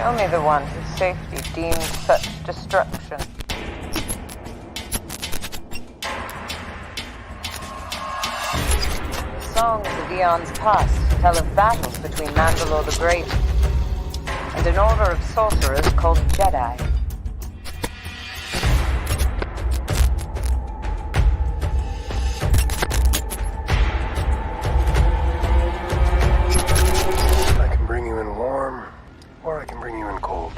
Show me the one whose safety deemed such destruction. Songs of eons past tell of battles between Mandalore the Great and an order of sorcerers called Jedi. I can bring you in warm, or I can bring you in cold.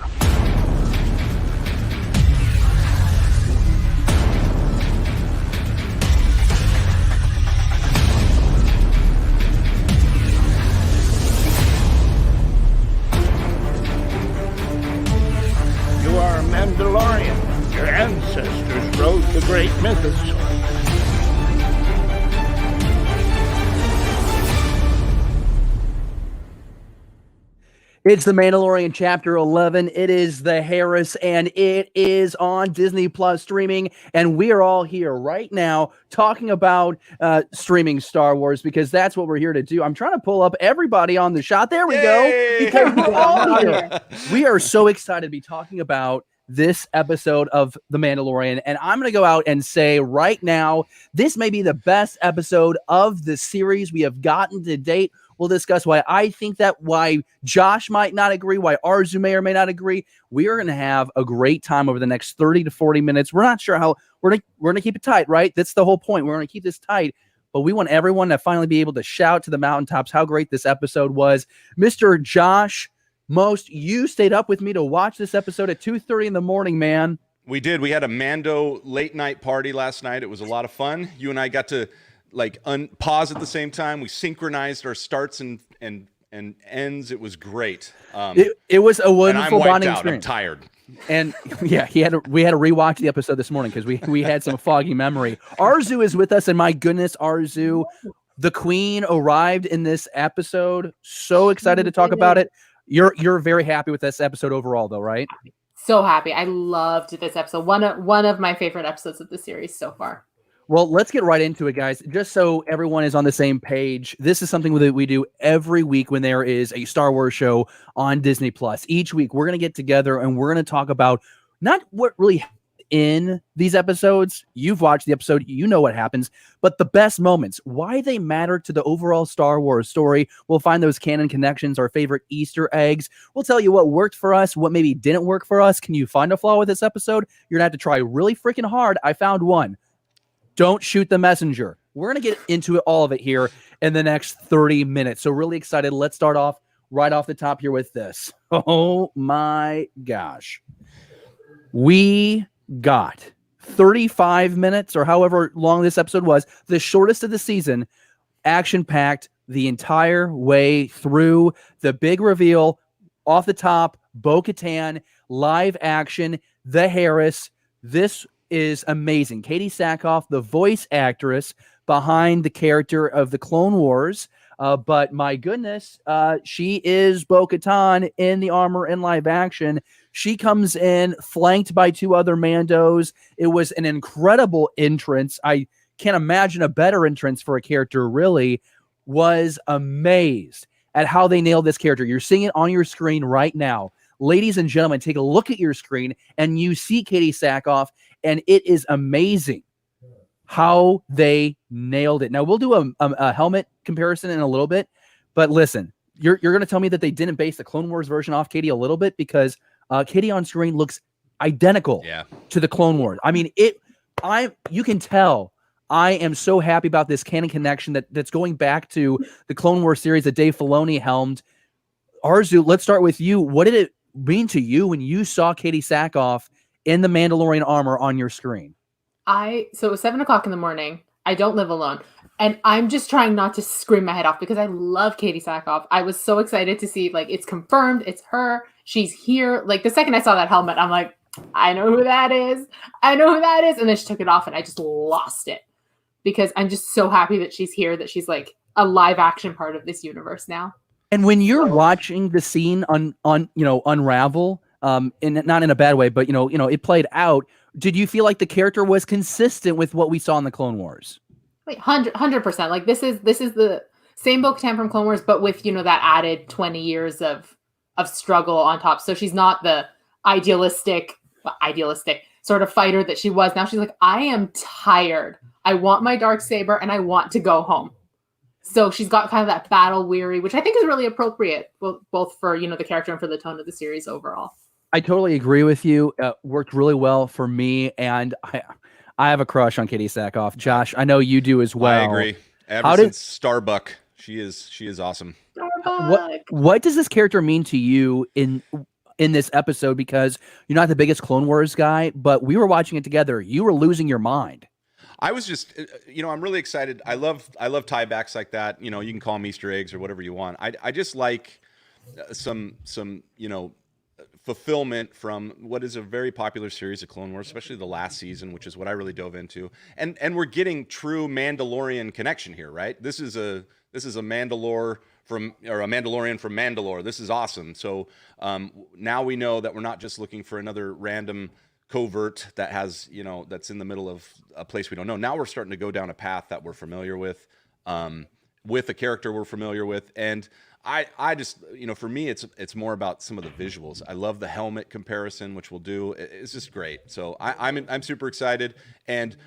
You are a Mandalorian. Your ancestors wrote the great mythos. It's the Mandalorian Chapter 11. It is the Heiress, and it is on Disney Plus streaming. And we are all here right now talking about streaming Star Wars because that's what we're here to do. I'm trying to pull up everybody on the shot. There we go. Because we're all here. We are so excited to be talking about this episode of The Mandalorian. And I'm going to go out and say right now, this may be the best episode of the series we have gotten to date. We'll discuss why I think that, why Josh might not agree, why Arzu may or may not agree. We are going to have a great time over the next 30 to 40 minutes. We're not sure how we're going to keep it tight, right? That's the whole point. We're going to keep this tight, but we want everyone to finally be able to shout to the mountaintops how great this episode was. Mr. Josh Most, you stayed up with me to watch this episode at 2:30 in the morning, man. We did. We had a Mando late night party last night. It was a lot of fun. You and I got to pause at the same time. We synchronized our starts and ends. It was great. It was a wonderful bonding out. experience. I'm tired. And yeah, we had to rewatch the episode this morning because we had some foggy memory. Arzu is with us, and my goodness, Arzu, the Queen arrived in this episode. So excited to talk about it. You're very happy with this episode overall, though, right? So happy. I loved this episode. One of my favorite episodes of the series so far. Well, let's get right into it, guys. Just so everyone is on the same page, this is something that we do every week when there is a Star Wars show on Disney Plus. Each week, we're going to get together and we're going to talk about not what really happened in these episodes. You've watched the episode, you know what happens, but the best moments, why they matter to the overall Star Wars story. We'll find those canon connections, our favorite Easter eggs. We'll tell you what worked for us, what maybe didn't work for us. Can you find a flaw with this episode? You're going to have to try really freaking hard. I found one. Don't shoot the messenger. We're going to get into all of it here in the next 30 minutes. So really excited. Let's start off right off the top here with this. Oh my gosh. We got 35 minutes or however long this episode was, the shortest of the season, action-packed the entire way through. The big reveal off the top, Bo-Katan, live action, the Heiress. This is amazing. Katie Sackhoff, the voice actress behind the character of the Clone Wars. But my goodness, she is Bo-Katan in the armor in live action. She comes in flanked by two other Mandos. It was an incredible entrance. I can't imagine a better entrance for a character, really. Was amazed at how they nailed this character. You're seeing it on your screen right now. Ladies and gentlemen, take a look at your screen and you see Katie Sackhoff, and it is amazing how they nailed it. Now, we'll do a helmet comparison in a little bit, but listen, you're going to tell me that they didn't base the Clone Wars version off Katie a little bit because Katie on screen looks identical to the Clone Wars. I mean, you can tell I am so happy about this canon connection that's going back to the Clone Wars series that Dave Filoni helmed. Arzu, let's start with you. What did it mean to you when you saw Katie Sackhoff in the Mandalorian armor on your screen? So it was 7:00 in the morning. I don't live alone. And I'm just trying not to scream my head off because I love Katie Sackhoff. I was so excited to see, it's confirmed. It's her. She's here. The second I saw that helmet, I'm like, I know who that is. I know who that is. And then she took it off and I just lost it because I'm just so happy that she's here, that she's a live action part of this universe now. And when you're watching the scene unravel, and not in a bad way, but it played out, did you feel like the character was consistent with what we saw in the Clone Wars? 100%. This is the same Bo-Katan from Clone Wars, but with that added 20 years of of struggle on top. So she's not the idealistic sort of fighter that she was. Now she's like, I am tired. I want my Darksaber and I want to go home. So she's got kind of that battle weary, which I think is really appropriate, both for, the character and for the tone of the series overall. I totally agree with you. Worked really well for me, and I have a crush on Katie Sackhoff. Josh, I know you do as well. I agree. Ever since Starbuck, she is awesome. What does this character mean to you in this episode? Because you're not the biggest Clone Wars guy, but we were watching it together. You were losing your mind. I was just, I'm really excited. I love tiebacks like that. You can call them Easter eggs or whatever you want. I just like some fulfillment from what is a very popular series of Clone Wars, especially the last season, which is what I really dove into. And we're getting true Mandalorian connection here, right? This is a Mandalorian from Mandalore. This is awesome. So now we know that we're not just looking for another random covert that has, that's in the middle of a place we don't know. Now we're starting to go down a path that we're familiar with a character we're familiar with. And I just, for me, it's more about some of the visuals. I love the helmet comparison, which we'll do. It's just great. So I'm super excited. And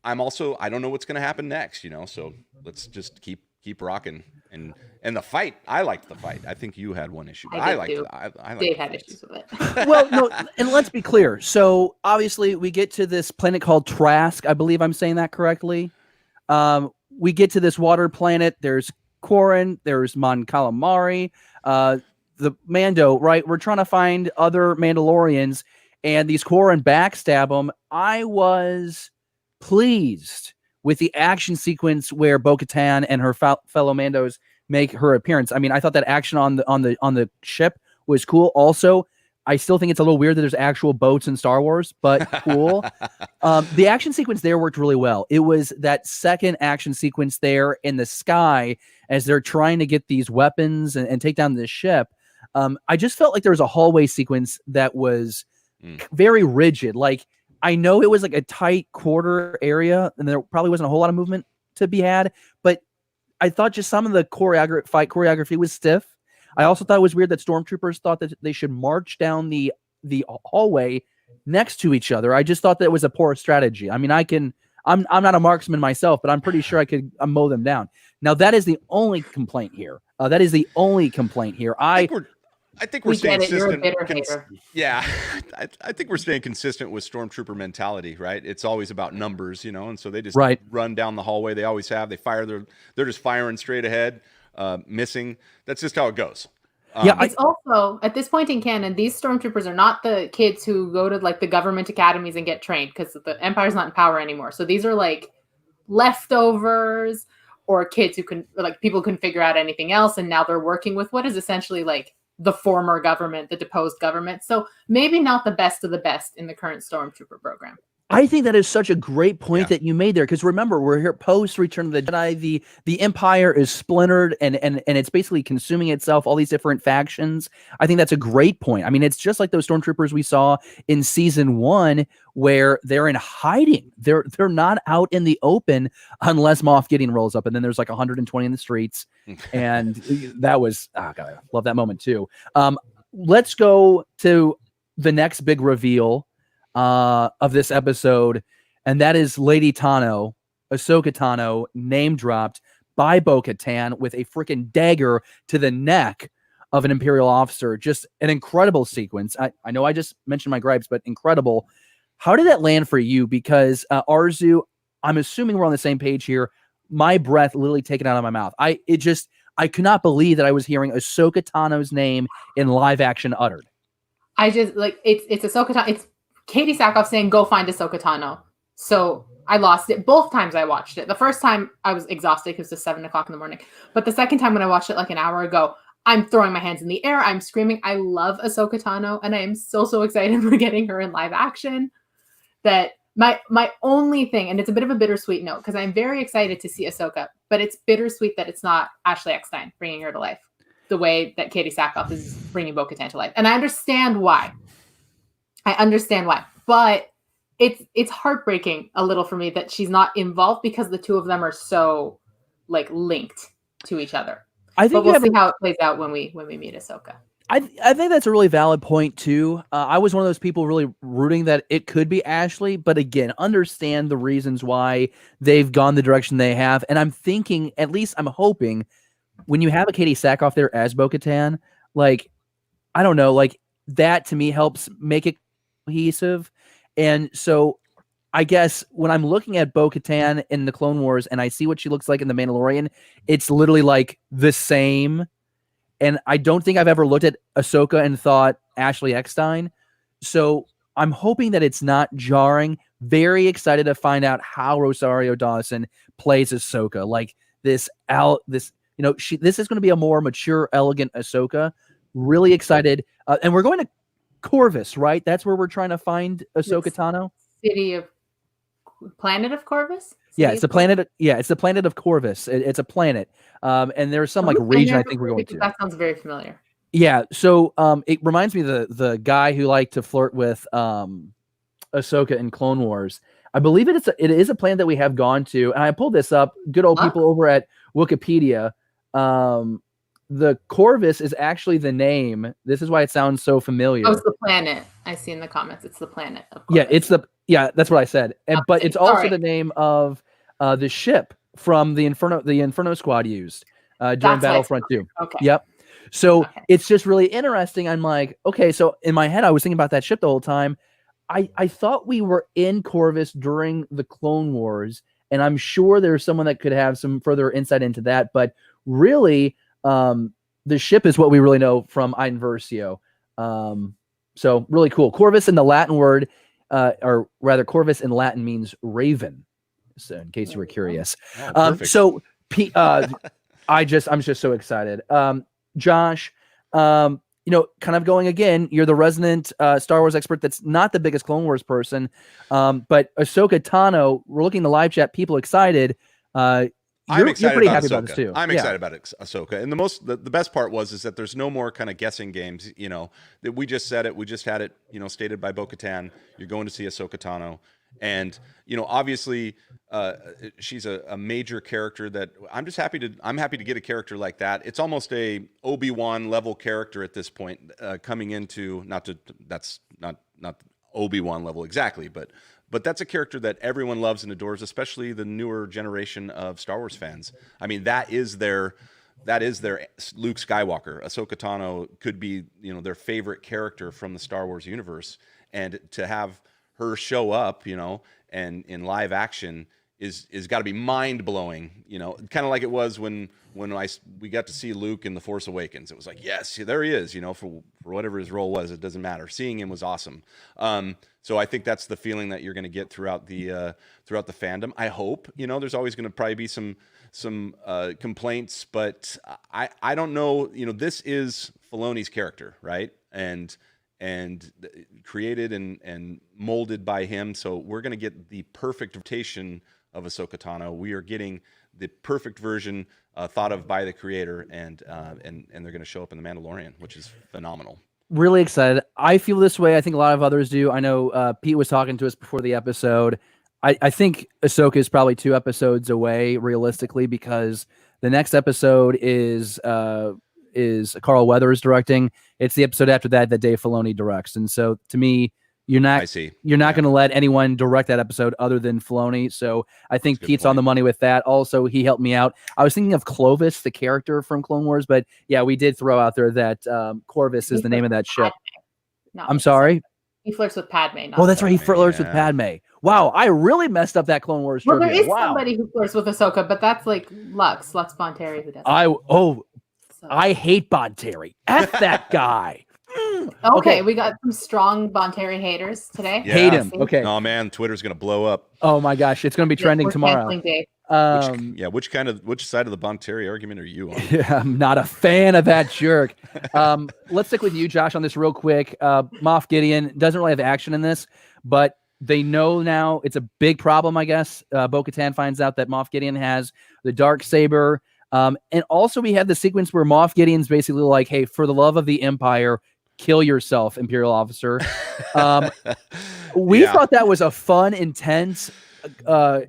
I'm also, I don't know what's going to happen next, so let's just keep rocking. And the fight, I liked the fight. I think you had one issue. I liked it. Dave had issues with it. Well, no, and let's be clear. So obviously we get to this planet called Trask. I believe I'm saying that correctly. We get to this water planet. There's Quarren. There's Mon Calamari. The Mando, right? We're trying to find other Mandalorians, and these Quarren backstab them. I was pleased with the action sequence where Bo-Katan and her fellow Mandos make her appearance. I mean, I thought that action on the ship was cool. Also, I still think it's a little weird that there's actual boats in Star Wars, but cool. The action sequence there worked really well. It was that second action sequence there in the sky as they're trying to get these weapons and take down this ship. I just felt like there was a hallway sequence that was very rigid. Like, I know it was like a tight quarter area and there probably wasn't a whole lot of movement to be had, but I thought just some of the fight choreography was stiff. I also thought it was weird that stormtroopers thought that they should march down the hallway next to each other. I just thought that was a poor strategy. I mean, I'm not a marksman myself, but I'm pretty sure I could mow them down. Now that is the only complaint here. I think we're staying consistent. Yeah, I think we're staying consistent with stormtrooper mentality, right? It's always about numbers, and so they just run down the hallway. They always have. They fire. They're just firing straight ahead, missing. That's just how it goes. It's also at this point in canon, these stormtroopers are not the kids who go to like the government academies and get trained because the Empire's not in power anymore. So these are like leftovers or kids who people couldn't figure out anything else, and now they're working with what is essentially like the former government, the deposed government. So maybe not the best of the best in the current stormtrooper program. I think that is such a great point that you made there, because remember, we're here post Return of the Jedi. The Empire is splintered and it's basically consuming itself, all these different factions. I think that's a great point. I mean, it's just like those stormtroopers we saw in season 1 where they're in hiding. They're not out in the open unless Moff Gideon rolls up, and then there's like 120 in the streets. And that was, God, I love that moment too. Let's go to the next big reveal of this episode, and that is Lady Tano, Ahsoka Tano, name dropped by Bo-Katan with a freaking dagger to the neck of an Imperial officer. Just an incredible sequence. I know I just mentioned my gripes, but incredible. How did that land for you? Because Arzu, I'm assuming we're on the same page here. My breath literally taken out of my mouth. I could not believe that I was hearing Ahsoka Tano's name in live action uttered. I just like it's Ahsoka Tano. It's Katie Sackhoff saying, "Go find Ahsoka Tano." So I lost it both times I watched it. The first time I was exhausted because it was 7 o'clock in the morning. But the second time when I watched it like an hour ago, I'm throwing my hands in the air. I'm screaming. I love Ahsoka Tano, and I am so excited for getting her in live action. That my only thing, and it's a bit of a bittersweet note, because I'm very excited to see Ahsoka, but it's bittersweet that it's not Ashley Eckstein bringing her to life the way that Katie Sackhoff is bringing Bo-Katan to life. And I understand why. But it's heartbreaking a little for me that she's not involved, because the two of them are so like linked to each other. I think we'll see how it plays out when we meet Ahsoka. I think that's a really valid point too. I was one of those people really rooting that it could be Ashley, but again, understand the reasons why they've gone the direction they have. And I'm thinking, at least I'm hoping, when you have a Katie Sackhoff there as Bo-Katan, like, I don't know, like that to me helps make it cohesive. And so I guess when I'm looking at Bo-Katan in the Clone Wars and I see what she looks like in The Mandalorian, it's literally like the same. And I don't think I've ever looked at Ahsoka and thought Ashley Eckstein. So I'm hoping that it's not jarring. Very excited to find out how Rosario Dawson plays Ahsoka. Like this, this is going to be a more mature, elegant Ahsoka. Really excited. And we're going to Corvus, right? That's where we're trying to find Ahsoka Tano. Planet of Corvus? Yeah, it's the planet. Yeah, it's the planet of Corvus. It's a planet. And there's some like region I think we're going to. That sounds very familiar. Yeah, so it reminds me of the guy who liked to flirt with Ahsoka in Clone Wars. I believe it is a planet that we have gone to, and I pulled this up. Good old people over at Wikipedia. The Corvus is actually the name. This is why it sounds so familiar. Oh, it's the planet. I see in the comments. It's the planet of Corvus. Yeah, that's what I said. But it's also the name of the ship from the Inferno Squad used during Battlefront 2. Okay. Yep. So it's just really interesting. I'm like, okay, so in my head, I was thinking about that ship the whole time. I thought we were in Corvus during the Clone Wars, and I'm sure there's someone that could have some further insight into that. But really, the ship is what we really know from Iden Versio. So really cool. Corvus in the Latin word, or rather Corvus in Latin means raven. So in case you were curious. I'm just so excited. Josh, kind of going again, you're the resident Star Wars expert that's not the biggest Clone Wars person. But Ahsoka Tano, we're looking in the live chat, people excited. I'm excited pretty about happy Ahsoka. about this too. I'm excited about Ahsoka. And the best part is that there's no more kind of guessing games, that we just said it. We just had it, stated by Bo-Katan. You're going to see Ahsoka Tano. And, obviously she's a major character that I'm happy to get a character like that. It's almost a Obi-Wan level character at this point, coming into, that's not Obi-Wan level exactly, but that's a character that everyone loves and adores, especially the newer generation of Star Wars fans. I mean, that is their Luke Skywalker. Ahsoka Tano could be, their favorite character from the Star Wars universe. And to have her show up, and in live action is got to be mind blowing, kind of like it was when we got to see Luke in The Force Awakens. It was like, yes, there he is, for whatever his role was, it doesn't matter. Seeing him was awesome. So I think that's the feeling that you're going to get throughout the fandom. I hope, there's always going to probably be some complaints, but I don't know, this is Filoni's character, right? And created and molded by him. So we're going to get the perfect rotation of Ahsoka Tano. We are getting the perfect version thought of by the creator, and they're going to show up in The Mandalorian, which is phenomenal. Really excited. I feel this way. I think a lot of others do. I know Pete was talking to us before the episode. I think Ahsoka is probably 2 episodes away, realistically, because the next episode is Carl Weathers directing. It's the episode after that Dave Filoni directs. And so to me, you're not going to let anyone direct that episode other than Filoni. So I think Pete's on the money with that. Also, he helped me out. I was thinking of Clovis, the character from Clone Wars, but yeah, we did throw out there that Corvus is the name of that ship. I'm sorry. He flirts with Padme. That's right. He flirts with Padme. Wow, I really messed up that Clone Wars trivia. Well, there is somebody who flirts with Ahsoka, but that's like Lux Bonteri, who does. I hate Bonteri. F that guy. Okay, we got some strong Bonteri haters today. Yeah. Hate him. Okay. Oh man, Twitter's gonna blow up. Oh my gosh, it's gonna be trending tomorrow. Which side of the Bonteri argument are you on? Yeah, I'm not a fan of that jerk. Let's stick with you, Josh, on this real quick. Moff Gideon doesn't really have action in this, but they know now it's a big problem, I guess. Bo-Katan finds out that Moff Gideon has the Darksaber. And also we have the sequence where Moff Gideon's basically like, hey, for the love of the Empire, kill yourself, Imperial officer. We thought that was a fun, intense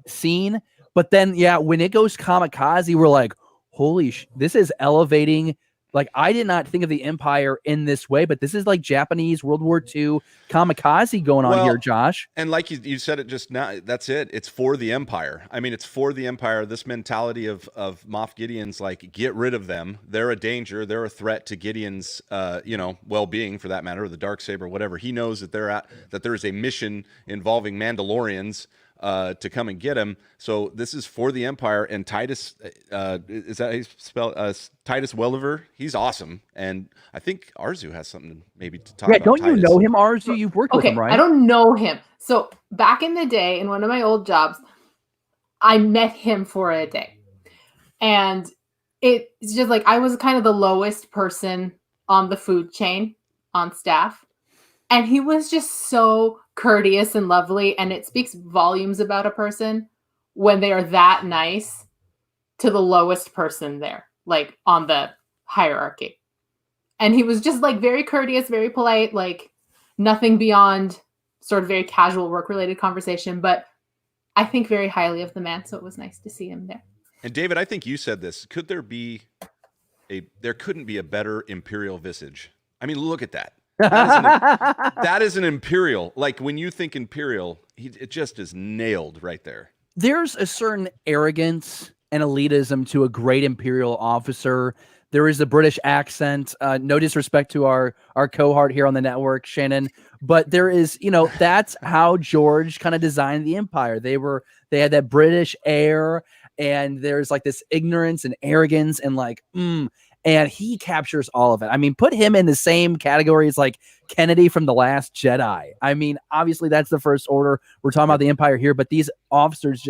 scene. But then, when it goes kamikaze, we're like, holy this is elevating Like, I did not think of the Empire in this way, but this is like Japanese World War II kamikaze going on here, Josh. And like you said it just now, that's it. It's for the Empire. I mean, it's for the Empire. This mentality of Moff Gideon's like, get rid of them. They're a danger. They're a threat to Gideon's, well-being, for that matter, or the Darksaber, whatever. He knows that there is a mission involving Mandalorians to come and get him. So this is for the Empire. And Titus, is that how you spell Titus Welliver? He's awesome. And I think Arzu has something maybe to talk about. Don't Titus. you know him, Arzu? You've worked with him, right? I don't know him. So back in the day, in one of my old jobs, I met him for a day. And it's just like, I was kind of the lowest person on the food chain on staff. And he was just so courteous and lovely. And it speaks volumes about a person when they are that nice to the lowest person there, like on the hierarchy. And he was just like very courteous, very polite, like nothing beyond sort of very casual work-related conversation. But I think very highly of the man. So it was nice to see him there. And David, I think you said this. There couldn't be a better Imperial visage. I mean, look at that. That is an Imperial. Like, when you think Imperial, it just is nailed right there. There's a certain arrogance and elitism to a great Imperial officer. There is the British accent. No disrespect to our cohort here on the network, Shannon, but there is, that's how George kind of designed the Empire. They had that British air, and there's like this ignorance and arrogance and like, and he captures all of it. I mean, put him in the same category as like Kennedy from The Last Jedi. I mean, obviously that's the First Order. We're talking about the Empire here, but these officers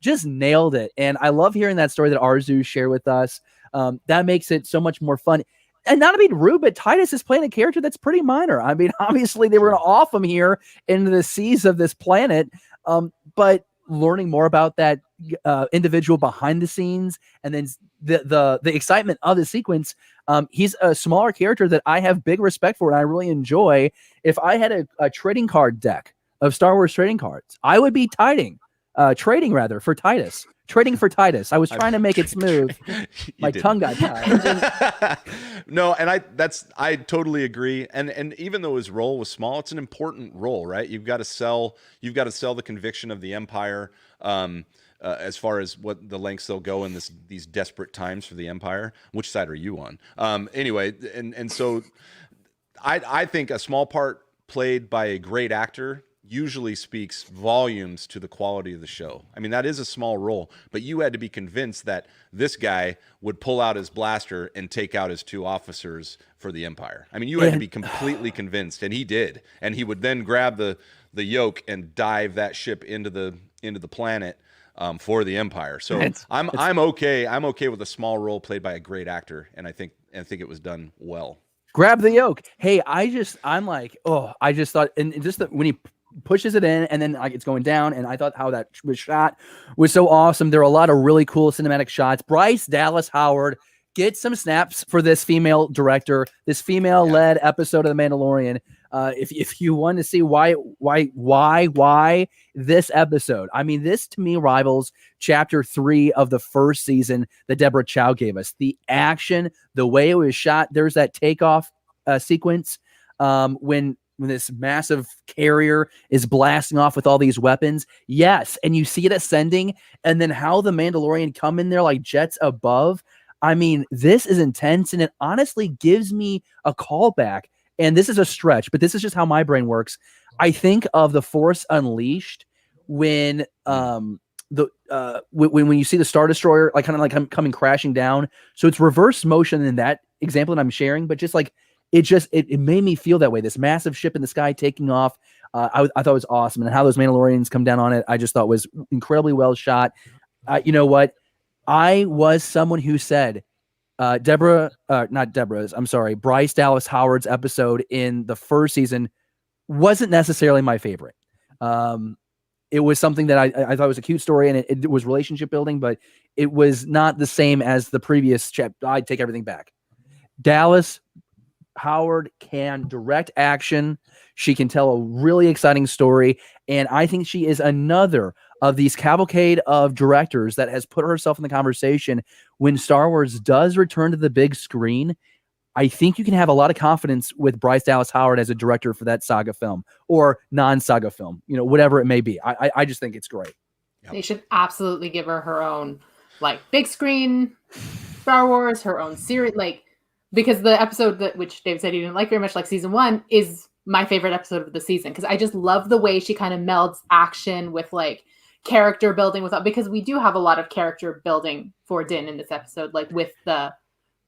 just nailed it. And I love hearing that story that Arzu shared with us. That makes it so much more fun. And not to be rude, but Titus is playing a character that's pretty minor. I mean, obviously they were going to off him here into the seas of this planet. But learning more about that individual behind the scenes, and then the excitement of the sequence. He's a smaller character that I have big respect for, and I really enjoy. If I had a trading card deck of Star Wars trading cards, I would be trading for Titus. Trading for Titus. I was trying to make it smooth. My tongue got tied. No, and I totally agree. And even though his role was small, it's an important role, right? You've got to sell the conviction of the Empire, as far as what the lengths they'll go in these desperate times for the Empire. Which side are you on? Anyway, and so I think a small part played by a great actor usually speaks volumes to the quality of the show. I mean, that is a small role, but you had to be convinced that this guy would pull out his blaster and take out his two officers for the Empire. I mean, you had to be completely convinced, and he did. And he would then grab the yoke and dive that ship into the planet for the Empire. So I'm okay. I'm okay with a small role played by a great actor, and I think it was done well. Grab the yoke. Hey, I just thought, and just when he pushes it in and then like it's going down, and I thought how that was shot was so awesome. There are a lot of really cool cinematic shots. Bryce Dallas Howard gets some snaps for this female director, this female-led episode of The Mandalorian. If you want to see why this episode, I mean, this to me rivals chapter 3 of the first season that Deborah Chow gave us. The action, the way it was shot, there's that takeoff sequence when this massive carrier is blasting off with all these weapons. Yes, and you see it ascending, and then how the Mandalorian come in there like jets above. I mean, this is intense, and it honestly gives me a callback. And this is a stretch, but this is just how my brain works. I think of The Force Unleashed when when you see the Star Destroyer like kind of like coming crashing down. So it's reverse motion in that example that I'm sharing, but just like it made me feel that way. This massive ship in the sky taking off. I thought it was awesome, and how those Mandalorians come down on it, I just thought was incredibly well shot. You know what? I was someone who said Bryce Dallas Howard's episode in the first season wasn't necessarily my favorite. It was something that I thought was a cute story, and it was relationship building, but it was not the same as the previous chapter. I'd take everything back. Dallas Howard can direct action. She can tell a really exciting story, and I think she is another of these cavalcade of directors that has put herself in the conversation when Star Wars does return to the big screen. I think you can have a lot of confidence with Bryce Dallas Howard as a director for that saga film or non-saga film, whatever it may be. I just think it's great. They should absolutely give her her own like big screen Star Wars, her own series, like, because the episode which Dave said he didn't like very much, like season 1, is my favorite episode of the season because I just love the way she kind of melds action with like character building because we do have a lot of character building for Din in this episode, like with the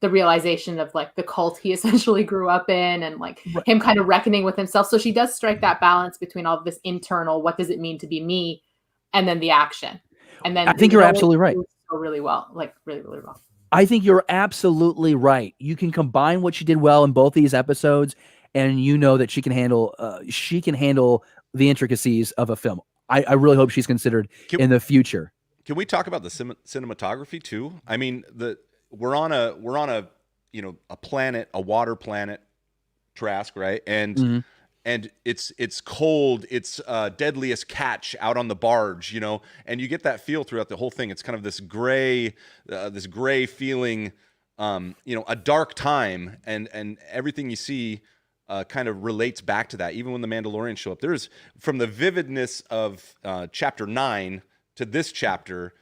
realization of like the cult he essentially grew up in and like him kind of reckoning with himself. So she does strike that balance between all of this internal, what does it mean to be me, and then the action. And then I think you're absolutely right. Really well, like really, really well. I think you're absolutely right. You can combine what she did well in both these episodes, and that she can handle the intricacies of a film. I really hope she's considered in the future. Can we talk about the cinematography too? I mean, we're on a a planet, a water planet, Trask, right? And and it's cold, it's deadliest catch out on the barge, and you get that feel throughout the whole thing. It's kind of this gray feeling, a dark time, and everything you see kind of relates back to that. Even when the Mandalorians show up, there's from the vividness of chapter 9 to this chapter,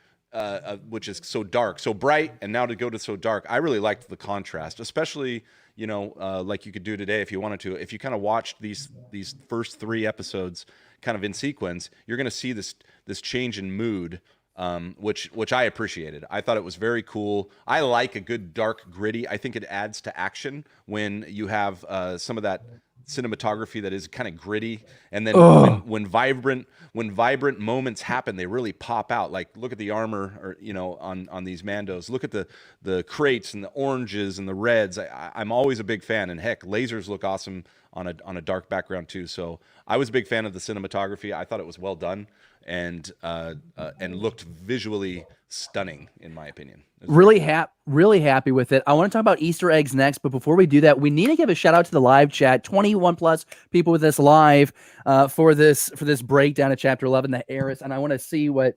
which is so dark, so bright, and now to go to so dark. I really liked the contrast, especially like you could do today if you wanted to. If you kind of watched these first 3 episodes kind of in sequence, you're going to see this change in mood, which I appreciated. I thought it was very cool. I like a good dark gritty. I think it adds to action when you have some of that cinematography that is kind of gritty, and then when vibrant moments happen, they really pop out. Like look at the armor, or on these Mandos. Look at the crates and the oranges and the reds. I'm always a big fan, and heck, lasers look awesome on a dark background too. So I was a big fan of the cinematography. I thought it was well done and looked visually stunning, in my opinion. Really happy with it. I want to talk about Easter eggs next, but before we do that, we need to give a shout out to the live chat. 21 plus people with us live for this breakdown of Chapter 11, the Heiress, and I want to see what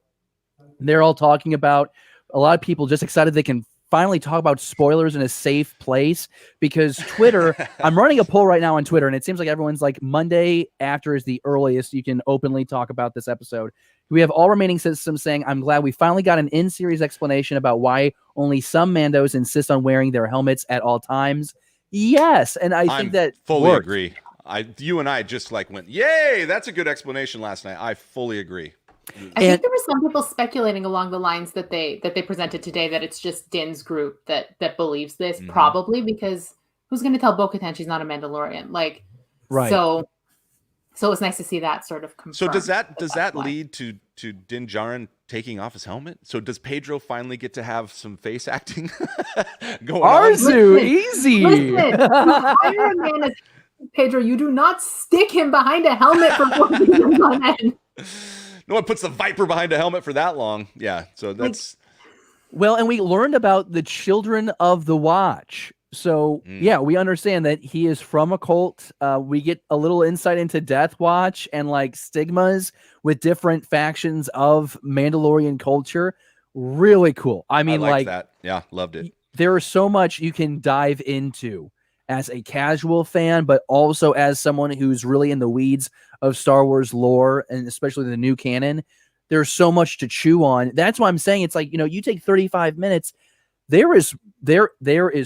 they're all talking about. A lot of people just excited they can finally talk about spoilers in a safe place, because Twitter, I'm running a poll right now on Twitter, and it seems like everyone's like Monday after is the earliest you can openly talk about this episode. We have all remaining systems saying, I'm glad we finally got an in-series explanation about why only some Mandos insist on wearing their helmets at all times. Yes, and I think that fully worked. agree. You and I just like went, yay, that's a good explanation last night. I fully agree. I think there were some people speculating along the lines that they presented today that it's just Din's group that believes this, probably because who's going to tell Bo-Katan she's not a Mandalorian? Like, right. So it's nice to see that sort of confirmed. So does that lead to Din Djarin taking off his helmet? So does Pedro finally get to have some face acting going Arzu, on? easy. Listen, Pedro, you do not stick him behind a helmet for 4 seasons on end. No one puts the Viper behind a helmet for that long. Yeah, so that's... Well, and we learned about the Children of the Watch. So, yeah, we understand that he is from a cult. We get a little insight into Death Watch and like stigmas with different factions of Mandalorian culture. Really cool. I mean, like that. Yeah, loved it. There is so much you can dive into as a casual fan, but also as someone who's really in the weeds of Star Wars lore, and especially the new canon. There's so much to chew on. That's why I'm saying it's like, you take 35 minutes. There is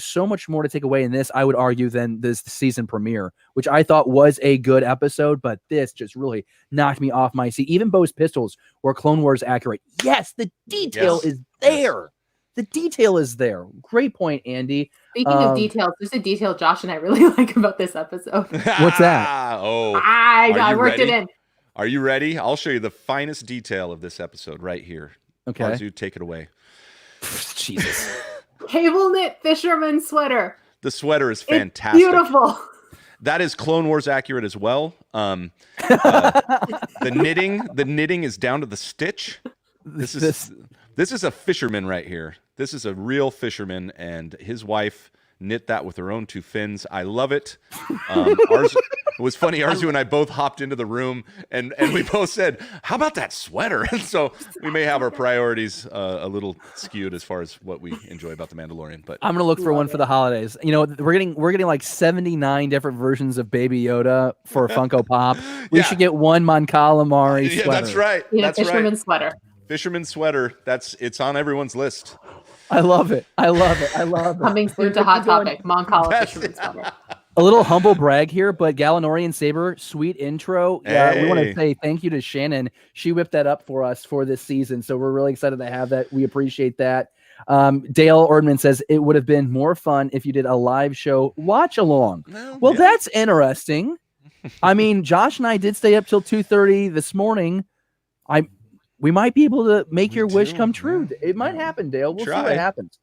so much more to take away in this, I would argue, than this season premiere, which I thought was a good episode, but this just really knocked me off my seat. Even Bo's pistols were Clone Wars accurate. Yes, the detail is there. Yes. The detail is there. Great point, Andy. Speaking of details, there's a detail Josh and I really like about this episode. What's that? I worked it in. Are you ready? I'll show you the finest detail of this episode right here. Okay. Arzu, take it away. Jesus. Cable knit fisherman sweater. The sweater is fantastic. It's beautiful. That is Clone Wars accurate as well. The knitting is down to the stitch. This is a fisherman right here. This is a real fisherman, and his wife knit that with her own 2 fins. I love it. It was funny. Arzu and I both hopped into the room and we both said, "How about that sweater?" And so we may have our priorities a little skewed as far as what we enjoy about the Mandalorian. But I'm gonna look for one for the holidays. You know, we're getting like 79 different versions of Baby Yoda for Funko Pop. We should get one Mon Calamari sweater. Yeah, that's right. Yeah, that's fisherman right. sweater. Fisherman sweater. It's on everyone's list. I love it. I love it. I love it. Coming soon to Hot Topic. Mon Cala fisherman sweater. A little humble brag here, but Galanorian Saber, sweet intro. Hey. We want to say thank you to Shannon. She whipped that up for us for this season, so we're really excited to have that. We appreciate that. Dale Ordman says it would have been more fun if you did a live show watch along. Well, that's interesting. I mean, Josh and I did stay up till 2:30 this morning. We might be able to make your wish come true. It might happen, Dale. We'll see what happens.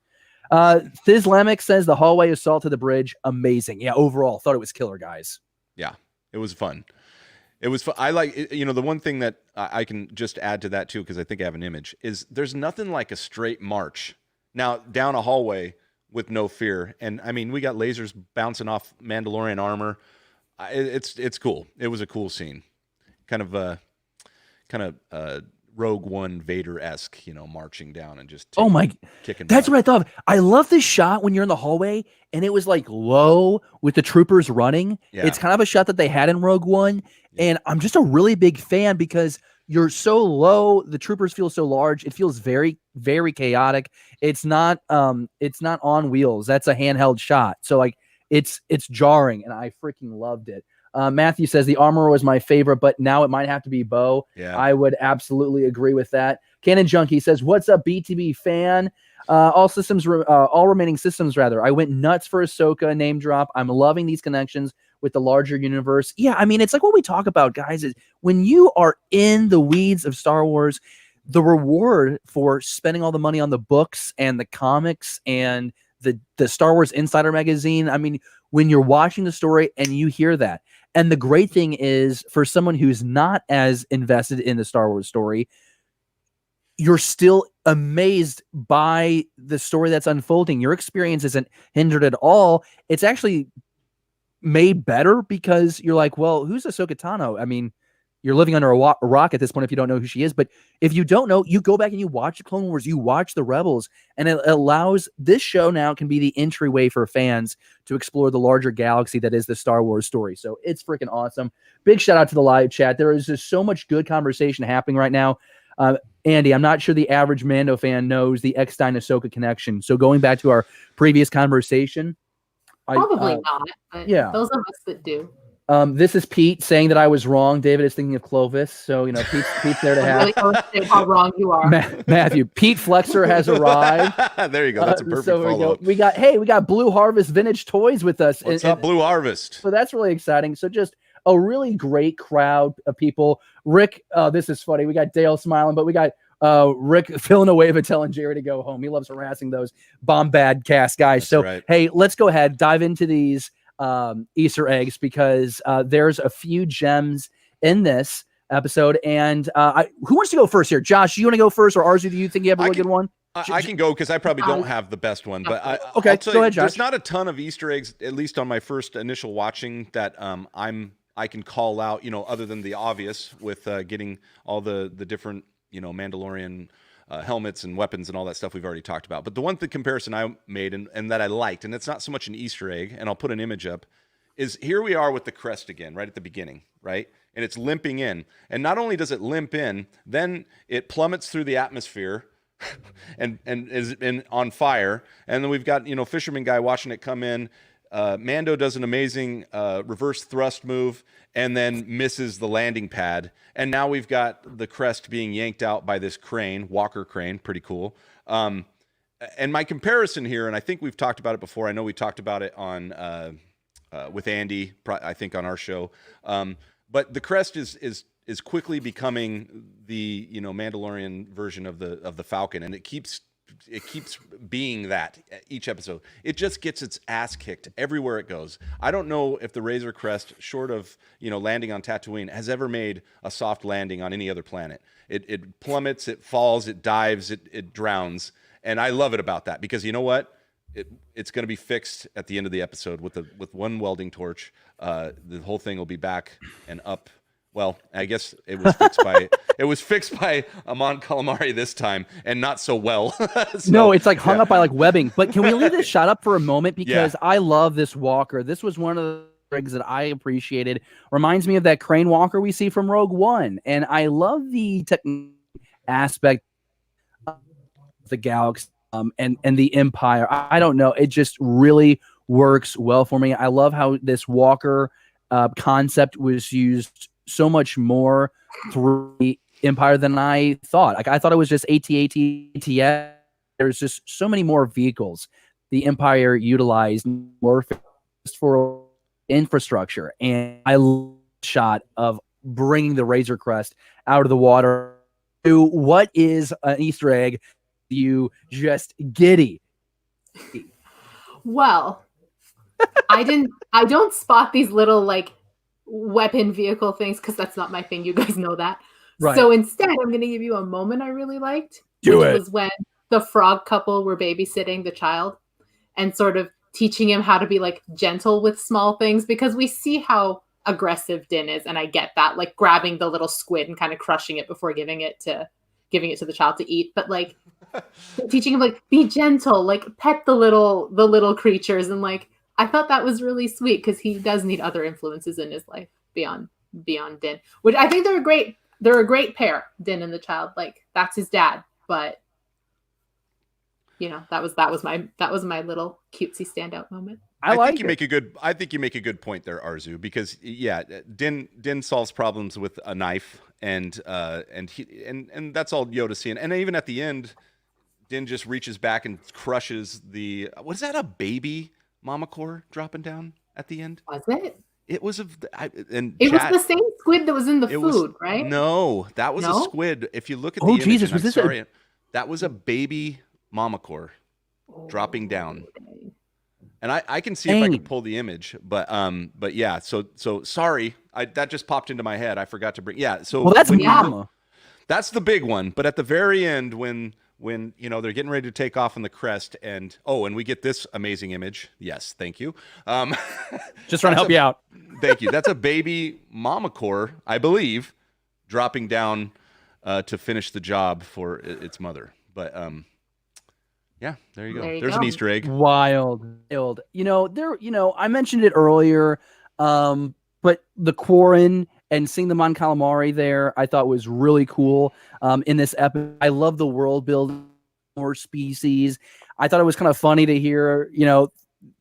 Thiz Lemick says the hallway assault to the bridge, amazing. Yeah, overall, thought it was killer, guys. Yeah, it was fun. It was fun. I like, you know, the one thing that I can just add to that too, because I think I have an image, is there's nothing like a straight march. Now, down a hallway with no fear. And I mean, we got lasers bouncing off Mandalorian armor. It's cool. It was a cool scene. Kind of Rogue One Vader-esque, you know, marching down and just kicking. That's butt. what I thought of. I love this shot when you're in the hallway and it was like low with the troopers running. Yeah. It's kind of a shot that they had in Rogue One. And I'm just a really big fan because you're so low. The troopers feel so large. It feels very, very chaotic. It's not on wheels. That's a handheld shot. So like it's jarring and I freaking loved it. Matthew says the armor was my favorite, but now it might have to be Bo. Yeah. I would absolutely agree with that. Cannon Junkie says, "What's up, BTB fan? All remaining systems, rather. I went nuts for Ahsoka name drop. I'm loving these connections with the larger universe." Yeah, I mean, it's like what we talk about, guys. Is when you are in the weeds of Star Wars, the reward for spending all the money on the books and the comics and the Star Wars Insider magazine. I mean, when you're watching the story and you hear that. And the great thing is, for someone who's not as invested in the Star Wars story, you're still amazed by the story that's unfolding. Your experience isn't hindered at all. It's actually made better because you're like, well, who's Ahsoka Tano? I mean, you're living under a rock at this point if you don't know who she is. But if you don't know, you go back and you watch the Clone Wars, you watch the Rebels, and it allows this show now can be the entryway for fans to explore the larger galaxy that is the Star Wars story. So it's freaking awesome. Big shout out to the live chat. There is just so much good conversation happening right now. Andy, I'm not sure the average Mando fan knows the Eckstein Ahsoka connection. So going back to our previous conversation, Probably not, but yeah. those of us that do. This is Pete saying that I was wrong. David is thinking of Clovis. So, you know, Pete's there to have. Really illustrate how wrong you are. Matthew, Pete Flexer has arrived. There you go. That's a perfect follow-up. We got Blue Harvest Vintage Toys with us. What's up, Blue Harvest? So that's really exciting. So just a really great crowd of people. Rick, this is funny. We got Dale smiling, but we got Rick Villanueva telling Jerry to go home. He loves harassing those Bombad cast guys. That's so, right. Hey, let's go ahead, dive into these Easter eggs because there's a few gems in this episode. And who wants to go first here? Josh, you want to go first, or Arzu, do you think you have a really good one? I can go because I probably don't have the best one, but okay, I'll tell go you, ahead, Josh. There's not a ton of Easter eggs, at least on my first initial watching, that I can call out, you know, other than the obvious with getting all the different, you know, Mandalorian helmets and weapons and all that stuff we've already talked about. But the one comparison I made and that I liked, and it's not so much an Easter egg, and I'll put an image up, is here we are with the crest again, right at the beginning, right? And it's limping in. And not only does it limp in, then it plummets through the atmosphere and is on fire. And then we've got, you know, fisherman guy watching it come in. Mando does an amazing reverse thrust move and then misses the landing pad. And now we've got the crest being yanked out by this crane, Walker crane, pretty cool. And my comparison here, and I think we've talked about it before. I know we talked about it on with Andy, I think on our show. But the crest is quickly becoming the, you know, Mandalorian version of the Falcon, and it keeps being that each episode. It just gets its ass kicked everywhere it goes. I don't know if the Razor Crest, short of, you know, landing on Tatooine, has ever made a soft landing on any other planet. It plummets, it falls, it dives, it drowns, and I love it about that because you know what? it's going to be fixed at the end of the episode with one welding torch. The whole thing will be back and up. Well, I guess it was fixed by Amon Calamari this time, and not so well. So, no, it's like hung up by like webbing. But can we leave this shot up for a moment, because I love this walker. This was one of the rigs that I appreciated. Reminds me of that crane walker we see from Rogue One, and I love the technique aspect of the Galaxy and the Empire. I don't know, it just really works well for me. I love how this walker concept was used so much more through the Empire than I thought. Like, I thought it was just AT-AT-ATS. There's just so many more vehicles the Empire utilized more for infrastructure. And I love the shot of bringing the Razor Crest out of the water to what is an Easter egg. You just giddy. Well, I don't spot these little like weapon vehicle things because that's not my thing. You guys know that. Right. So instead, I'm going to give you a moment I really liked. Do which it. was when the frog couple were babysitting the child and sort of teaching him how to be like gentle with small things, because we see how aggressive Din is, and I get that, like grabbing the little squid and kind of crushing it before giving it to the child to eat. But like teaching him like be gentle, like pet the little creatures, and like I thought that was really sweet because he does need other influences in his life beyond Din, which I think they're a great pair, Din and the child. Like that's his dad, but you know, that was my little cutesy standout moment. I think you make a good point there, Arzu, because Din solves problems with a knife, and that's all Yoda's seeing. And even at the end, Din just reaches back and crushes the, was that a baby Mama Core dropping down at the end? Was it? It was was the same squid that was in the food, right? No, that was a squid. If you look at the image, Jesus, was this that was a baby Mama Core dropping down. And I can see if I can pull the image, but yeah. So sorry, that just popped into my head. I forgot to bring. Yeah. So that's Mama. That's the big one. But at the very end, when you know they're getting ready to take off on the crest, and we get this amazing image. Yes, thank you. Just trying to help you out. Thank you. That's a baby Mama Core, I believe, dropping down to finish the job for its mother. But yeah, there you go. There's an Easter egg. Wild. I mentioned it earlier, but the Quarren and seeing the Mon Calamari there, I thought was really cool. In this episode, I love the world building, more species. I thought it was kind of funny to hear,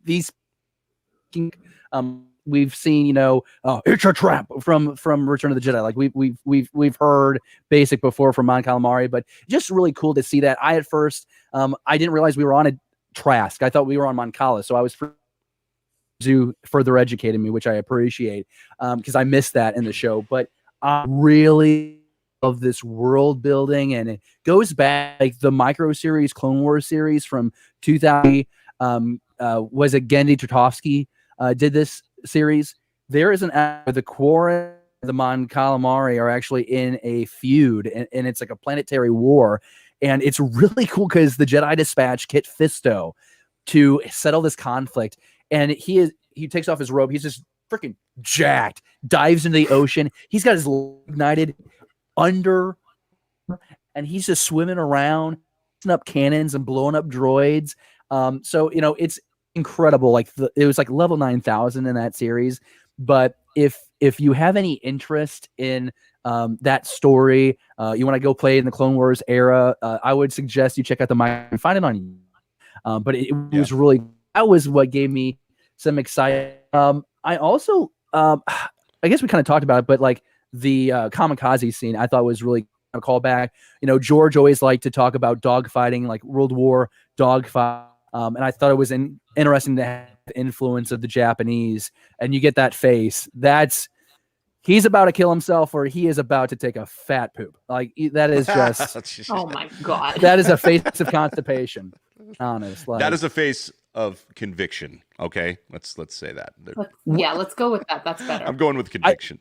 these. We've seen, it's a trap from Return of the Jedi. Like we've heard basic before from Mon Calamari, but just really cool to see that. I at first, I didn't realize we were on a Trask. I thought we were on Mon Cala, so I was further educated me, which I appreciate, because I missed that in the show. But I really love this world building, and it goes back like the micro series, Clone Wars series from 2000. Was it Genndy Tartakovsky did this series? There is the Quarren, the Mon Calamari are actually in a feud, and it's like a planetary war, and it's really cool because the Jedi dispatch Kit Fisto to settle this conflict, and he takes off his robe. He's just freaking jacked, dives into the ocean. He's got his ignited under, and he's just swimming around, up cannons and blowing up droids. So it's incredible. Like it was like level 9,000 in that series. But if you have any interest in that story, you want to go play in the Clone Wars era, I would suggest you check out the find it on. But it was really, that was what gave me some excitement. I also, I guess we kind of talked about it, but like the kamikaze scene, I thought was really a callback. George always liked to talk about dogfighting, like World War dogfight. And I thought it was interesting to have the influence of the Japanese, and you get that face. He's about to kill himself, or he is about to take a fat poop. Like that is just, oh my God. That is a face of constipation. Honest. That is a face of conviction. Okay. Let's say that. Let's go with that. That's better. I'm going with conviction.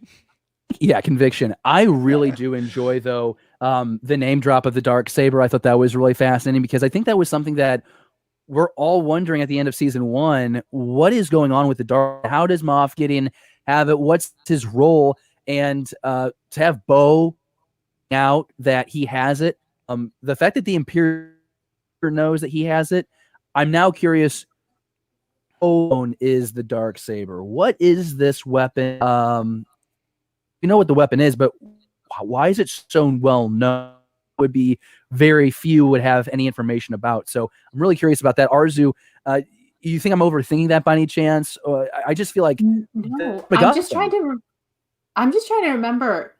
Conviction. I really do enjoy though, the name drop of the Darksaber. I thought that was really fascinating because I think that was something that we're all wondering at the end of season 1, what is going on with the dark? How does Moff Gideon have it? What's his role? And to have Bo out that he has it, the fact that the Imperial knows that he has it, I'm now curious. Own is the dark saber. What is this weapon? You know what the weapon is, but why is it so well known? Would be very few would have any information about. So I'm really curious about that. Arzu, you think I'm overthinking that by any chance? I just feel like no. I'm just trying to remember.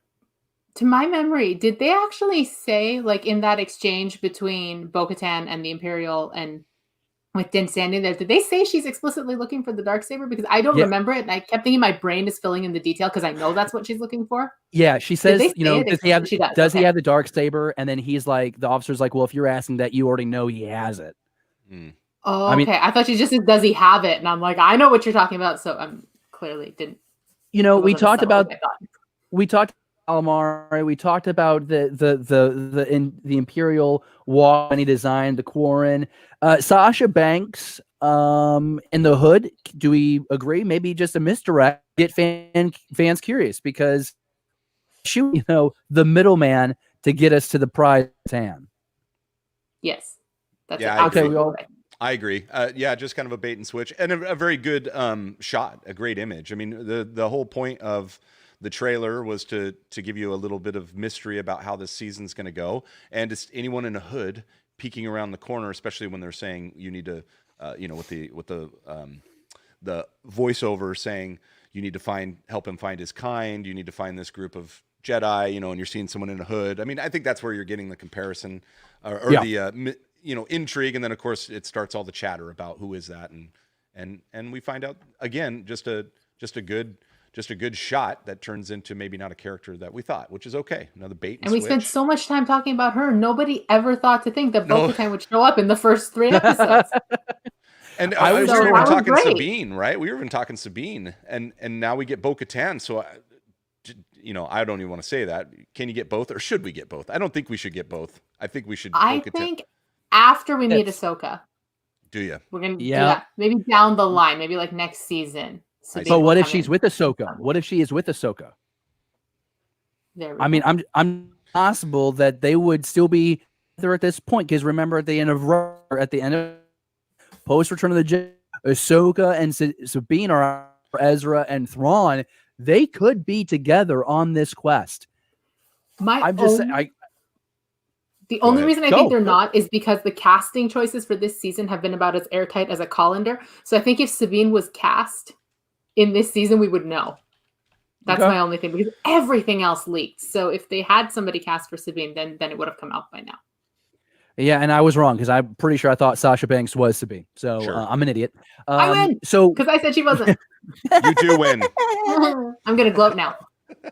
To my memory, did they actually say, like, in that exchange between Bo-Katan and the Imperial and with Din standing there, did they say she's explicitly looking for the Darksaber? Because I don't remember it, and I kept thinking my brain is filling in the detail because I know that's what she's looking for. Yeah, she says, does he have the Darksaber? And then he's like, the officer's like, well, if you're asking that, you already know he has it. Oh, okay. I thought she just said, does he have it? And I'm like, I know what you're talking about. So I'm clearly didn't. We talked about Calamari. We talked about the Imperial wall when he designed the Quarren. Sasha Banks in the hood. Do we agree? Maybe just a misdirect. Get fans curious because she, the middleman to get us to the prize hand. Yes. That's I agree. Just kind of a bait and switch and a very good shot, a great image. I mean, the whole point of the trailer was to give you a little bit of mystery about how this season's going to go. And it's anyone in a hood peeking around the corner, especially when they're saying you need to, with the voiceover saying you need to help him find his kind. You need to find this group of Jedi, and you're seeing someone in a hood. I mean, I think that's where you're getting the comparison the intrigue. And then of course it starts all the chatter about who is that. And we find out again, just a good shot that turns into maybe not a character that we thought, which is okay. Another bait and we switch. spent so much time talking about her. Nobody ever thought to think that Bo-Katan would show up in the first 3 episodes. And we were even talking Sabine, right? We were even talking Sabine, and now we get Bo-Katan. So, I don't even want to say that. Can you get both, or should we get both? I don't think we should get both. I think we should. I think after we meet Ahsoka. Do you? We're gonna do that. Maybe down the line, maybe like next season. But what if she's with Ahsoka? What if she is with Ahsoka? I'm possible that they would still be there at this point because remember at the end of post Return of the Jedi, Ahsoka and Sabine are Ezra and Thrawn. They could be together on this quest. The only reason I think they're not is because the casting choices for this season have been about as airtight as a colander. So I think if Sabine was cast in this season, we would know. That's my only thing because everything else leaked. So if they had somebody cast for Sabine, then it would have come out by now. Yeah, and I was wrong because I'm pretty sure I thought Sasha Banks was Sabine. So I'm an idiot. I win. So because I said she wasn't. You do win. I'm gonna gloat now.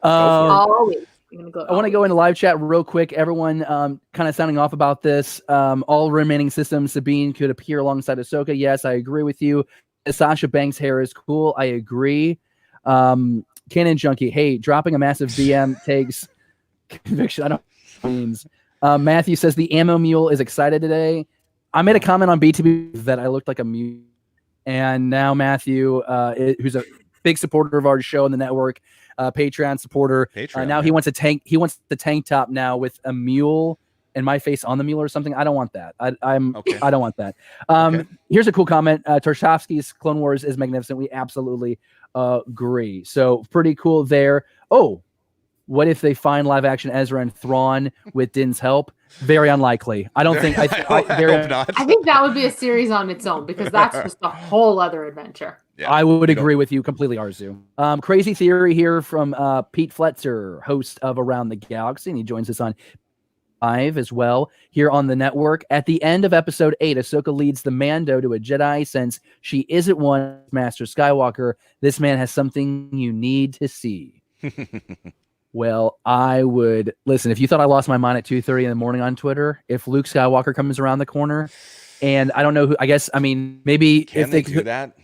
Always. I want to go into live chat real quick. Everyone kind of sounding off about this. All remaining systems, Sabine could appear alongside Ahsoka. Yes, I agree with you. Sasha Banks' hair is cool. I agree. Canon Junkie, hey, dropping a massive BM takes conviction. I don't know what it means. Matthew says the ammo mule is excited today. I made a comment on BTB that I looked like a mule. And now Matthew, who's a big supporter of our show on the network, Patreon supporter. Now he wants a tank. He wants the tank top now with a mule and my face on the mule or something. I don't want that. I don't want that. Here's a cool comment. Tarkovsky's Clone Wars is magnificent. We absolutely agree. So pretty cool there. Oh, what if they find live action Ezra and Thrawn with Din's help? Very unlikely. I don't think. I hope not. I think that would be a series on its own because that's just a whole other adventure. Yeah, I would agree with you completely, Arzu. Crazy theory here from Pete Fletzer, host of Around the Galaxy, and he joins us on 5 as well here on the network. At the end of episode 8, Ahsoka leads the Mando to a Jedi since she isn't one Master Skywalker. This man has something you need to see. Well, I would listen. If you thought I lost my mind at 2:30 in the morning on Twitter, if Luke Skywalker comes around the corner, and I don't know who, maybe Can if they do that.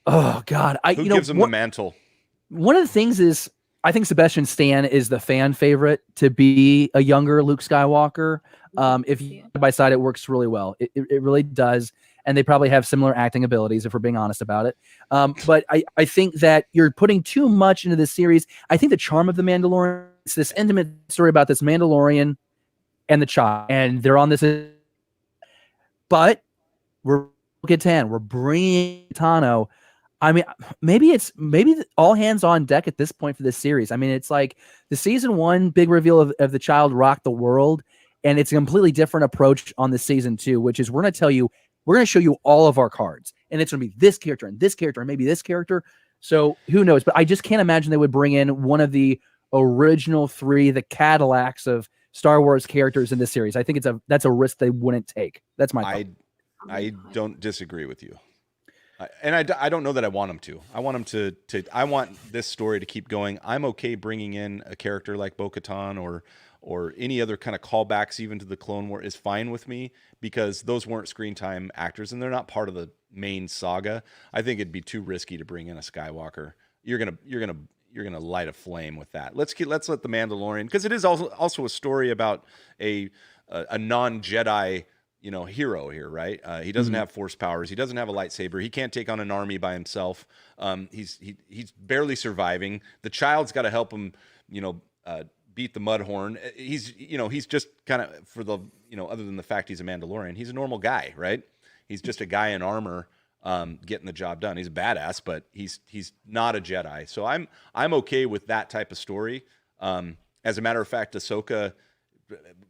Oh God, Who gives him the mantle? One of the things is I think Sebastian Stan is the fan favorite to be a younger Luke Skywalker. If you side by side, it works really well. It really does. and they probably have similar acting abilities if we're being honest about it. But I think that you're putting too much into this series. I think the charm of The Mandalorian is this intimate story about this Mandalorian and the child, and they're on this. But we're bringing Tano. I mean, maybe all hands on deck at this point for this series. I mean, it's like the season 1 big reveal of the child rocked the world, and it's a completely different approach on the season 2, which is we're going to show you all of our cards, and it's going to be this character and this character and maybe this character. So who knows? But I just can't imagine they would bring in one of the original 3, the Cadillacs of Star Wars characters in this series. I think that's a risk they wouldn't take. That's my thought. I don't disagree with you. And I don't know that I want them to. I want them to. I want this story to keep going. I'm okay bringing in a character like Bo-Katan or any other kind of callbacks even to the Clone War is fine with me, because those weren't screen time actors and they're not part of the main saga. I think it'd be too risky to bring in a Skywalker. You're gonna light a flame with that. Let's let the Mandalorian, because it is also a story about a non-Jedi hero here, right? He doesn't have force powers. He doesn't have a lightsaber. He can't take on an army by himself. He's barely surviving. The child's got to help him, beat the Mudhorn. He's just kind of, for the, other than the fact he's a Mandalorian, he's a normal guy, right? He's just a guy in armor, getting the job done. He's a badass, but he's not a Jedi. So I'm okay with that type of story. As a matter of fact, Ahsoka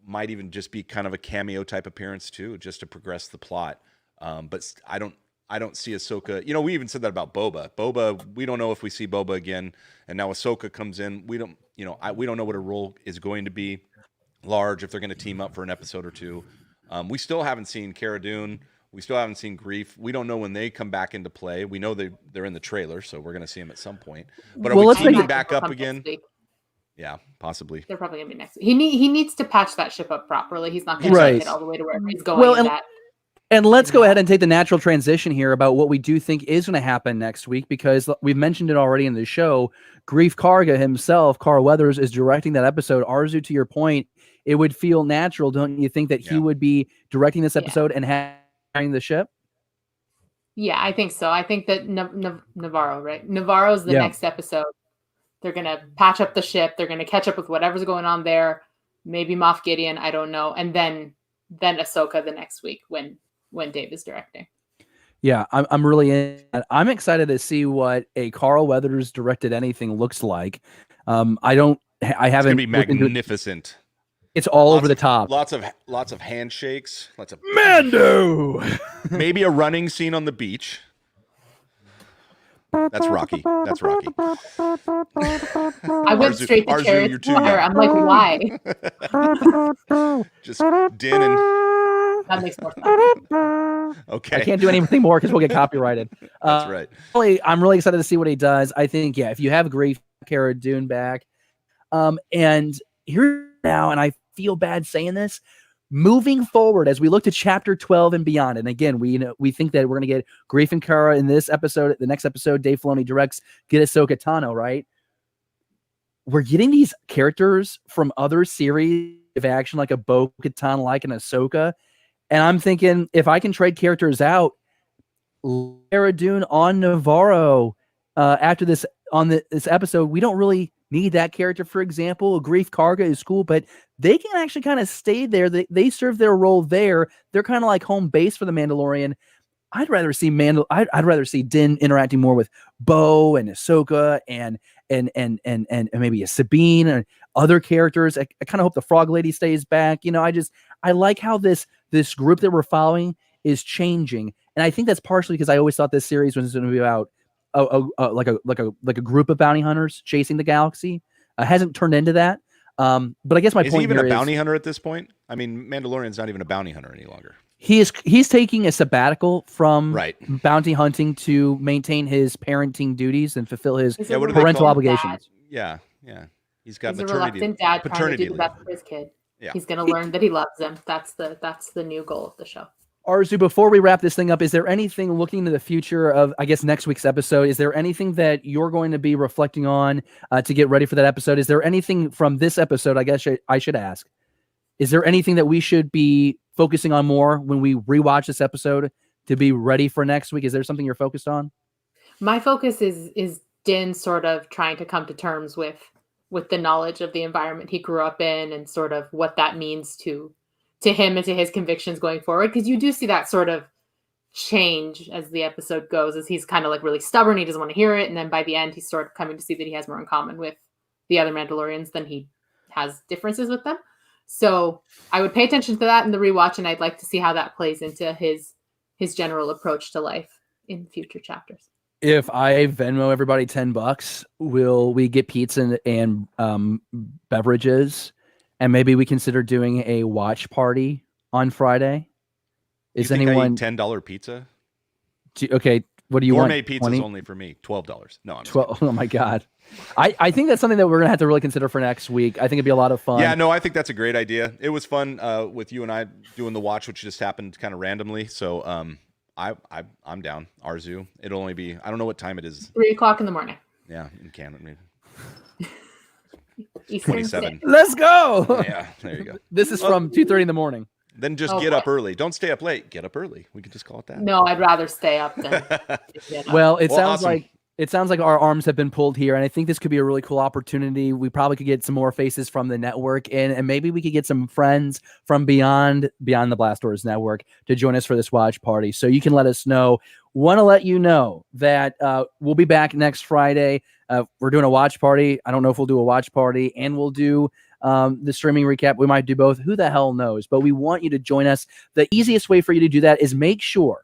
might even just be kind of a cameo type appearance too, just to progress the plot. But I don't see Ahsoka. We even said that about Boba. Boba, we don't know if we see Boba again. And now Ahsoka comes in. We don't know what her role is going to be large, if they're going to team up for an episode or two. We still haven't seen Cara Dune. We still haven't seen Grief. We don't know when they come back into play. We know they're in the trailer, so we're going to see them at some point. But are we teaming back up again? Yeah, possibly. They're probably gonna be next week. He needs to patch that ship up properly. He's not gonna take it all the way to wherever he's going. And let's go ahead and take the natural transition here about what we do think is going to happen next week, because we've mentioned it already in the show. Grief Karga himself, Carl Weathers, is directing that episode. Arzu, to your point, it would feel natural, don't you think, that he would be directing this episode and having the ship? Yeah, I think so. I think that Navarro, right? Navarro's the next episode. They're going to patch up the ship. They're going to catch up with whatever's going on there. Maybe Moff Gideon. I don't know. And then Ahsoka the next week when Dave is directing. Yeah, I'm excited to see what a Carl Weathers directed anything looks like. I haven't. It's going to be magnificent. It's all over the top. Lots of handshakes. Lots of Mando. Maybe a running scene on the beach. That's Rocky. I went straight to Chariot Fire. I'm like, why? Just Din and... That makes more sense. Okay. I can't do anything more because we'll get copyrighted. That's right. I'm really excited to see what he does. I think, if you have Grief, Cara Dune back, and here now, and I feel bad saying this, moving forward, as we look to chapter 12 and beyond, and again, we think that we're going to get Grief and Cara in this episode. The next episode, Dave Filoni directs, get Ahsoka Tano, right? We're getting these characters from other series of action, like a Bo-Katan, like an Ahsoka, and I'm thinking, if I can trade characters out, Cara Dune on Navarro after this this episode, we don't really need that character. For example, Grief Karga is cool, but they can actually kind of stay there. They serve their role there. They're kind of like home base for the Mandalorian. I'd rather see I'd rather see Din interacting more with Bo and Ahsoka and maybe a Sabine and other characters. I kind of hope the Frog Lady stays back. I like how this group that we're following is changing, and I think that's partially because I always thought this series was going to be about like a group of bounty hunters chasing the galaxy. Hasn't turned into that. But I guess my point is he even here a bounty hunter at this point? I mean, Mandalorian's not even a bounty hunter any longer. He's taking a sabbatical from bounty hunting to maintain his parenting duties and fulfill his parental obligations. Yeah. He's got a reluctant dad trying to do the best for his kid. Yeah. He's going to learn that he loves him. That's the new goal of the show. Arzu, before we wrap this thing up, is there anything looking to the future of, I guess, next week's episode? Is there anything that you're going to be reflecting on to get ready for that episode? Is there anything from this episode, I guess I should ask, is there anything that we should be focusing on more when we rewatch this episode to be ready for next week? Is there something you're focused on? My focus is Din sort of trying to come to terms with the knowledge of the environment he grew up in and sort of what that means to him and to his convictions going forward. Because you do see that sort of change as the episode goes, as he's kind of like really stubborn, he doesn't want to hear it, and then by the end he's sort of coming to see that he has more in common with the other Mandalorians than he has differences with them. So I would pay attention to that in the rewatch, and I'd like to see how that plays into his general approach to life in future chapters. If I Venmo everybody $10, will we get pizza and beverages, and maybe we consider doing a watch party on Friday? Is anyone $10 pizza? Okay, what do you want? Gourmet pizza is only for me. $12. No, I'm 12. Oh my God. I think that's something that we're gonna have to really consider for next week. I think it'd be a lot of fun. Yeah, no, I think that's a great idea. It was fun with you and I doing the watch, which just happened kind of randomly. So I'm down. Arzu. It'll only be, I don't know what time it is. 3:00 in the morning. Yeah, in Canada maybe. Eastern 27. Let's go. Yeah, there you go. This is from 2:30 in the morning. Then just get up early. Don't stay up late. Get up early. We could just call it that. No, I'd rather stay up than Well, it sounds awesome. like our arms have been pulled here, and I think this could be a really cool opportunity. We probably could get some more faces from the network in, and maybe we could get some friends from beyond the Blast Doors network to join us for this watch party. So you can let us know. Want to let you know that we'll be back next Friday. We're doing a watch party. I don't know if we'll do a watch party, and we'll do the streaming recap. We might do both. Who the hell knows? But we want you to join us. The easiest way for you to do that is make sure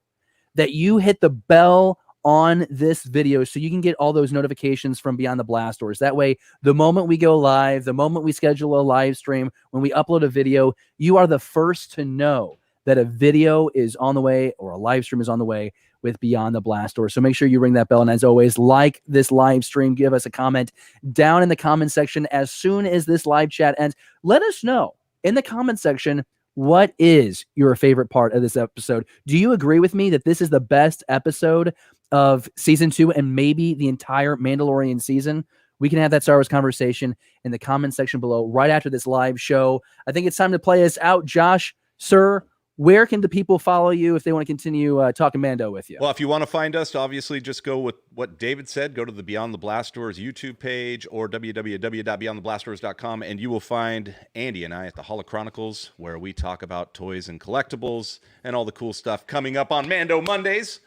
that you hit the bell on this video so you can get all those notifications from Beyond the Blast Doors. That way, the moment we go live, the moment we schedule a live stream, when we upload a video, you are the first to know that a video is on the way or a live stream is on the way with Beyond the Blast Doors. So make sure you ring that bell. And as always, like this live stream, give us a comment down in the comment section as soon as this live chat ends. Let us know in the comment section, what is your favorite part of this episode? Do you agree with me that this is the best episode of season 2 and maybe the entire Mandalorian season? We can have that Star Wars conversation in the comment section below right after this live show. I think it's time to play us out. Josh, sir, where can the people follow you if they want to continue talking Mando with you? Well, if you want to find us, obviously just go with what David said. Go to the Beyond the Blast Doors YouTube page or www.beyondtheblastdoors.com, and you will find Andy and I at the Holochronicles, where we talk about toys and collectibles and all the cool stuff coming up on Mando Mondays.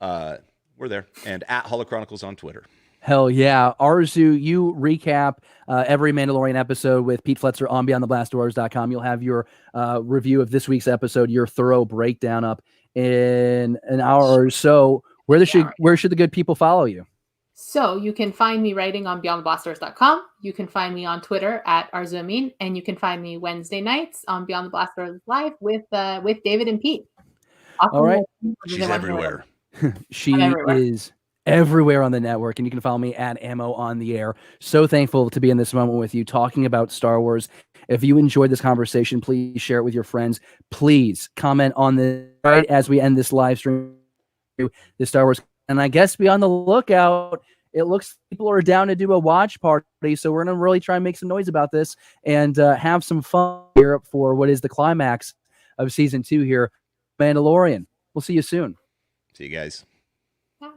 We're there. And at Holochronicles on Twitter. Hell yeah. Arzu, you recap every Mandalorian episode with Pete Fletzer on BeyondTheBlastDoors.com. You'll have your review of this week's episode, your thorough breakdown up in an hour or so. Where should the good people follow you? So you can find me writing on BeyondTheBlastDoors.com. You can find me on Twitter at Arzuamin, and you can find me Wednesday nights on Beyond the Blast Doors Live with David and Pete. All right. She's everywhere. She is everywhere on the network, and you can follow me at Ammo on the Air. So thankful to be in this moment with you talking about Star Wars. If you enjoyed this conversation, please share it with your friends. Please comment on this right as we end this live stream, the Star Wars. And I guess be on the lookout. It looks like people are down to do a watch party, so we're going to really try and make some noise about this and have some fun here for what is the climax of season 2 here, Mandalorian. We'll see you soon. See you guys. You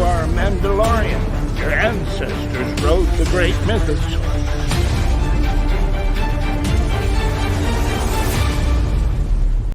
are a Mandalorian. Your ancestors wrote the great mythos.